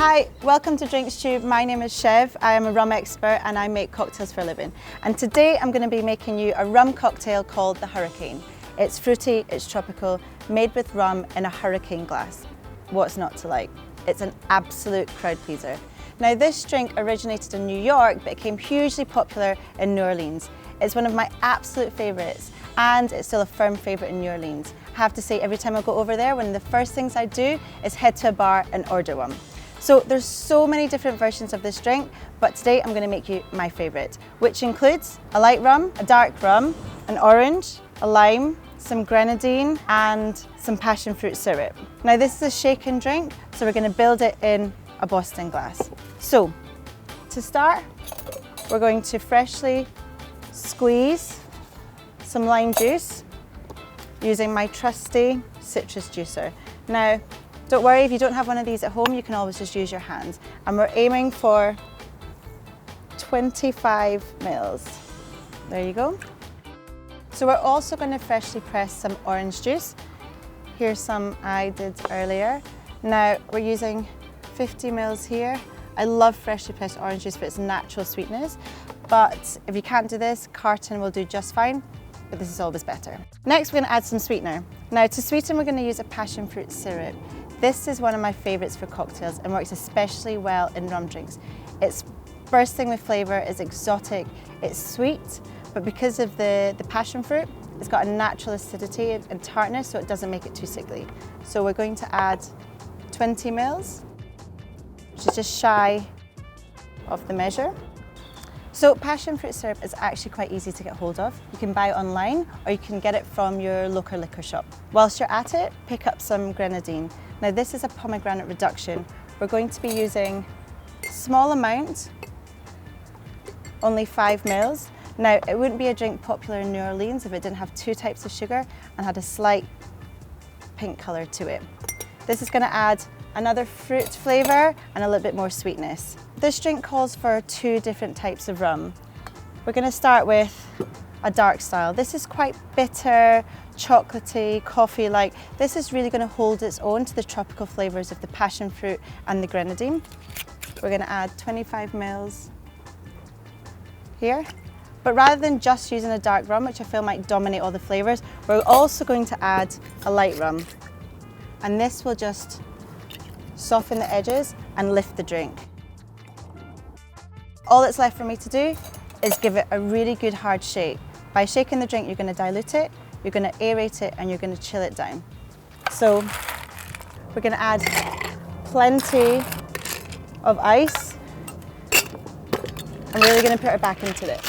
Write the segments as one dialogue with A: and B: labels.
A: Hi, welcome to Drinks Tube. My name is Shev. I am a rum expert and I make cocktails for a living. And today I'm going to be making you a rum cocktail called the Hurricane. It's fruity, it's tropical, made with rum in a hurricane glass. What's not to like? It's an absolute crowd pleaser. Now this drink originated in New York, but it became hugely popular in New Orleans. It's one of my absolute favourites and it's still a firm favourite in New Orleans. I have to say, every time I go over there, one of the first things I do is head to a bar and order one. So there's so many different versions of this drink, but today I'm going to make you my favourite, which includes a light rum, a dark rum, an orange, a lime, some grenadine and some passion fruit syrup. Now this is a shaken drink, so we're going to build it in a Boston glass. So to start, we're going to freshly squeeze some lime juice using my trusty citrus juicer. Now, don't worry, if you don't have one of these at home, you can always just use your hands. And we're aiming for 25 mils. There you go. So we're also going to freshly press some orange juice. Here's some I did earlier. Now we're using 50 mils here. I love freshly pressed orange juice for its natural sweetness, but if you can't do this, carton will do just fine, but this is always better. Next, we're going to add some sweetener. Now to sweeten, we're going to use a passion fruit syrup. This is one of my favourites for cocktails and works especially well in rum drinks. It's bursting with flavour, it's exotic, it's sweet, but because of the passion fruit, it's got a natural acidity and tartness, so it doesn't make it too sickly. So we're going to add 20 mils, which is just shy of the measure. So passion fruit syrup is actually quite easy to get hold of. You can buy it online or you can get it from your local liquor shop. Whilst you're at it, pick up some grenadine. Now this is a pomegranate reduction. We're going to be using a small amount, only 5 mils. Now it wouldn't be a drink popular in New Orleans if it didn't have 2 types of sugar and had a slight pink colour to it. This is going to add another fruit flavour and a little bit more sweetness. This drink calls for 2 different types of rum. We're going to start with a dark style. This is quite bitter, chocolatey, coffee-like. This is really going to hold its own to the tropical flavours of the passion fruit and the grenadine. We're going to add 25 mils here. But rather than just using a dark rum, which I feel might dominate all the flavours, we're also going to add a light rum. And this will just soften the edges and lift the drink. All that's left for me to do is give it a really good hard shake. By shaking the drink, you're going to dilute it, you're going to aerate it, and you're going to chill it down. So we're going to add plenty of ice. I'm really going to put it back into it.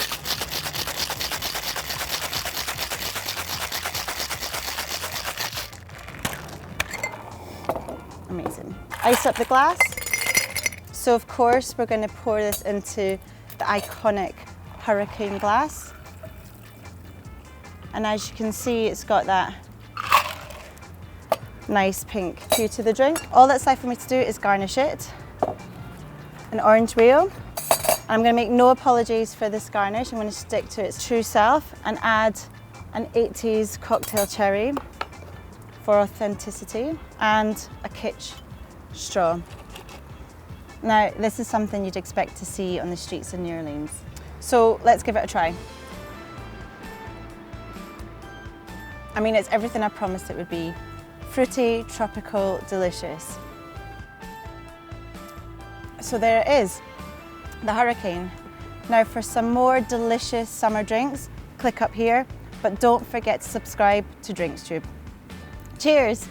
A: Amazing. Ice up the glass. So of course we're going to pour this into the iconic Hurricane glass. And as you can see, it's got that nice pink hue to the drink. All that's left for me to do is garnish it. An orange wheel. I'm going to make no apologies for this garnish. I'm going to stick to its true self and add an 80s cocktail cherry for authenticity and a kitsch straw. Now this is something you'd expect to see on the streets of New Orleans. So let's give it a try. I mean, it's everything I promised it would be. Fruity, tropical, delicious. So there it is, the Hurricane. Now for some more delicious summer drinks, click up here, but don't forget to subscribe to Drinks Tube. Cheers!